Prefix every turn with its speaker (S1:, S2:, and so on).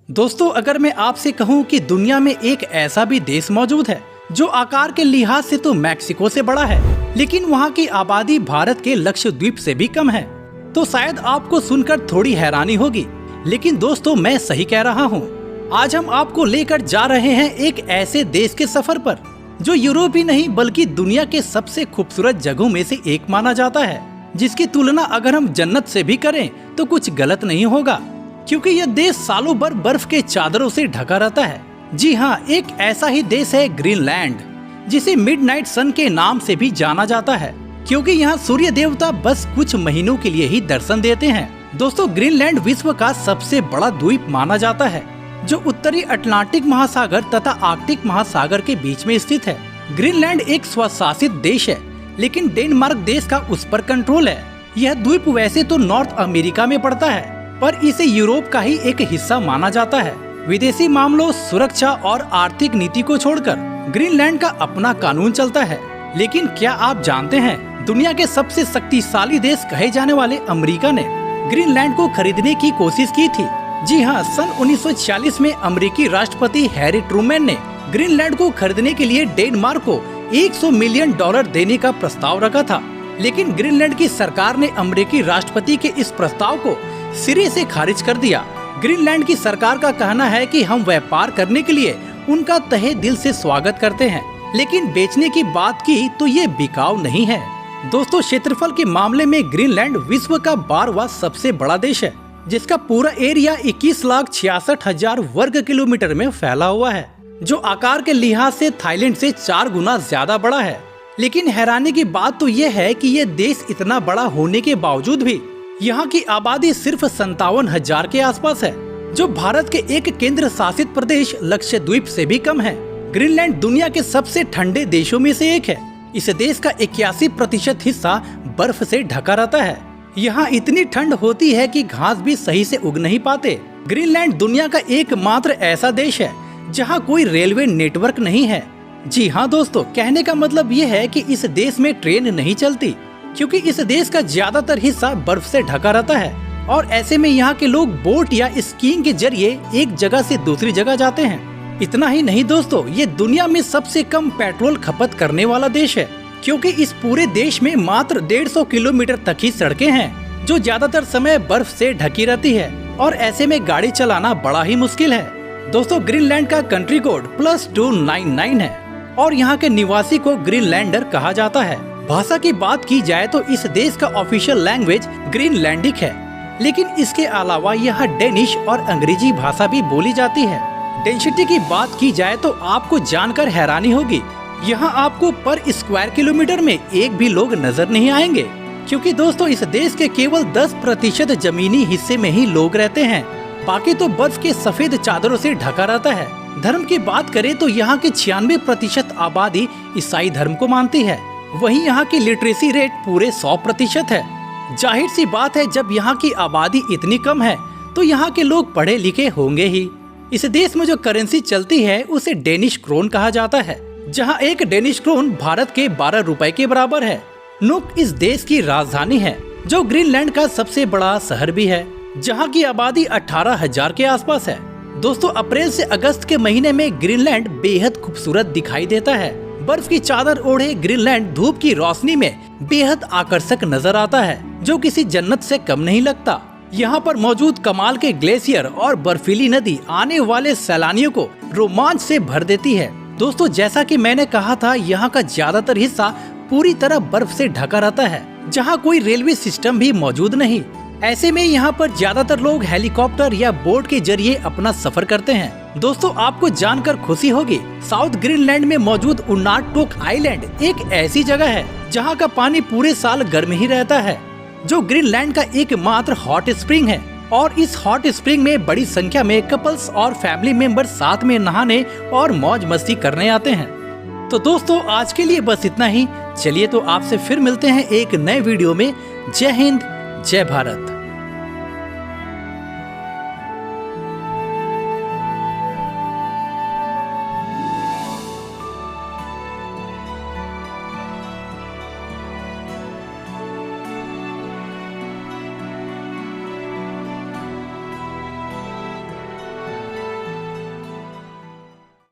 S1: दोस्तों, अगर मैं आपसे कहूं कि दुनिया में एक ऐसा भी देश मौजूद है जो आकार के लिहाज से तो मैक्सिको से बड़ा है, लेकिन वहां की आबादी भारत के लक्षद्वीप से भी कम है, तो शायद आपको सुनकर थोड़ी हैरानी होगी। लेकिन दोस्तों, मैं सही कह रहा हूं। आज हम आपको लेकर जा रहे हैं एक ऐसे देश के सफर पर जो यूरोप ही नहीं बल्कि दुनिया के सबसे खूबसूरत जगहों में से एक माना जाता है, जिसकी तुलना अगर हम जन्नत से भी करें तो कुछ गलत नहीं होगा, क्योंकि यह देश सालों भर बर्फ के चादरों से ढका रहता है। जी हाँ, एक ऐसा ही देश है ग्रीनलैंड, जिसे मिडनाइट सन के नाम से भी जाना जाता है, क्योंकि यहाँ सूर्य देवता बस कुछ महीनों के लिए ही दर्शन देते हैं। दोस्तों, ग्रीनलैंड विश्व का सबसे बड़ा द्वीप माना जाता है, जो उत्तरी अटलांटिक महासागर तथा आर्कटिक महासागर के बीच में स्थित है। ग्रीनलैंड एक स्वशासित देश है, लेकिन डेनमार्क देश का उस पर कंट्रोल है। यह द्वीप वैसे तो नॉर्थ अमेरिका में पड़ता है, पर इसे यूरोप का ही एक हिस्सा माना जाता है। विदेशी मामलों, सुरक्षा और आर्थिक नीति को छोड़कर ग्रीनलैंड का अपना कानून चलता है। लेकिन क्या आप जानते हैं, दुनिया के सबसे शक्तिशाली देश कहे जाने वाले अमेरिका ने ग्रीनलैंड को खरीदने की कोशिश की थी। जी हाँ, सन 1946 में अमेरिकी राष्ट्रपति हैरी ट्रूमैन ने ग्रीनलैंड को खरीदने के लिए डेनमार्क को $100 मिलियन देने का प्रस्ताव रखा था, लेकिन ग्रीनलैंड की सरकार ने अमेरिकी राष्ट्रपति के इस प्रस्ताव को सिरे से खारिज कर दिया। ग्रीनलैंड की सरकार का कहना है कि हम व्यापार करने के लिए उनका तहे दिल से स्वागत करते हैं, लेकिन बेचने की बात की तो ये बिकाऊ नहीं है। दोस्तों, क्षेत्रफल के मामले में ग्रीनलैंड विश्व का 12वां सबसे बड़ा देश है, जिसका पूरा एरिया 21,66,000 वर्ग किलोमीटर में फैला हुआ है, जो आकार के लिहाज से थाईलैंड से 4 गुना ज्यादा बड़ा है। लेकिन हैरानी की बात तो ये है कि ये देश इतना बड़ा होने के बावजूद भी यहाँ की आबादी सिर्फ 57,000 के आसपास है, जो भारत के एक केंद्र शासित प्रदेश लक्षद्वीप से भी कम है। ग्रीनलैंड दुनिया के सबसे ठंडे देशों में से एक है। इस देश का 81% हिस्सा बर्फ से ढका रहता है। यहाँ इतनी ठंड होती है कि घास भी सही से उग नहीं पाते। ग्रीनलैंड दुनिया का एकमात्र ऐसा देश है जहाँ कोई रेलवे नेटवर्क नहीं है। जी हाँ दोस्तों, कहने का मतलब ये है कि इस देश में ट्रेन नहीं चलती, क्योंकि इस देश का ज्यादातर हिस्सा बर्फ से ढका रहता है, और ऐसे में यहाँ के लोग बोट या स्कीइंग के जरिए एक जगह से दूसरी जगह जाते हैं। इतना ही नहीं दोस्तों, ये दुनिया में सबसे कम पेट्रोल खपत करने वाला देश है, क्योंकि इस पूरे देश में मात्र 150 किलोमीटर तक ही सड़कें हैं, जो ज्यादातर समय बर्फ से ढकी रहती है, और ऐसे में गाड़ी चलाना बड़ा ही मुश्किल है। दोस्तों, ग्रीनलैंड का कंट्री कोड +299 है, और यहाँ के निवासी को ग्रीनलैंडर कहा जाता है। भाषा की बात की जाए तो इस देश का ऑफिशियल लैंग्वेज ग्रीनलैंडिक है, लेकिन इसके अलावा यहाँ डेनिश और अंग्रेजी भाषा भी बोली जाती है। डेंसिटी की बात की जाए तो आपको जानकर हैरानी होगी, यहाँ आपको पर स्क्वायर किलोमीटर में एक भी लोग नजर नहीं आएंगे, क्योंकि दोस्तों इस देश के केवल 10% जमीनी हिस्से में ही लोग रहते हैं, बाकी तो बर्फ के सफेद चादरों से ढका रहता है। धर्म की बात करें तो यहाँ की 96% आबादी ईसाई धर्म को मानती है। वहीं यहाँ की लिटरेसी रेट पूरे 100% है। जाहिर सी बात है, जब यहाँ की आबादी इतनी कम है तो यहाँ के लोग पढ़े लिखे होंगे ही। इस देश में जो करेंसी चलती है उसे डेनिश क्रोन कहा जाता है, जहाँ एक डेनिश क्रोन भारत के 12 रुपए के बराबर है। नुक इस देश की राजधानी है, जो ग्रीनलैंड का सबसे बड़ा शहर भी है, जहाँ की आबादी 18,000 के आसपास है। दोस्तों, अप्रैल से अगस्त के महीने में ग्रीनलैंड बेहद खूबसूरत दिखाई देता है। बर्फ की चादर ओढ़े ग्रीनलैंड धूप की रोशनी में बेहद आकर्षक नजर आता है, जो किसी जन्नत से कम नहीं लगता। यहाँ पर मौजूद कमाल के ग्लेशियर और बर्फीली नदी आने वाले सैलानियों को रोमांच से भर देती है। दोस्तों, जैसा कि मैंने कहा था, यहाँ का ज्यादातर हिस्सा पूरी तरह बर्फ से ढका रहता है, जहाँ कोई रेलवे सिस्टम भी मौजूद नहीं। ऐसे में यहाँ पर ज्यादातर लोग हेलीकॉप्टर या बोट के जरिए अपना सफर करते हैं। दोस्तों, आपको जानकर खुशी होगी, साउथ ग्रीनलैंड में मौजूद उनाटोक आइलैंड एक ऐसी जगह है जहाँ का पानी पूरे साल गर्म ही रहता है, जो ग्रीनलैंड का एकमात्र हॉट स्प्रिंग है। और इस हॉट स्प्रिंग में बड़ी संख्या में कपल्स और फैमिली मेंबर साथ में नहाने और मौज मस्ती करने आते हैं। तो दोस्तों, आज के लिए बस इतना ही। चलिए तो आपसे फिर मिलते हैं एक नए वीडियो में। जय हिंद, जय भारत।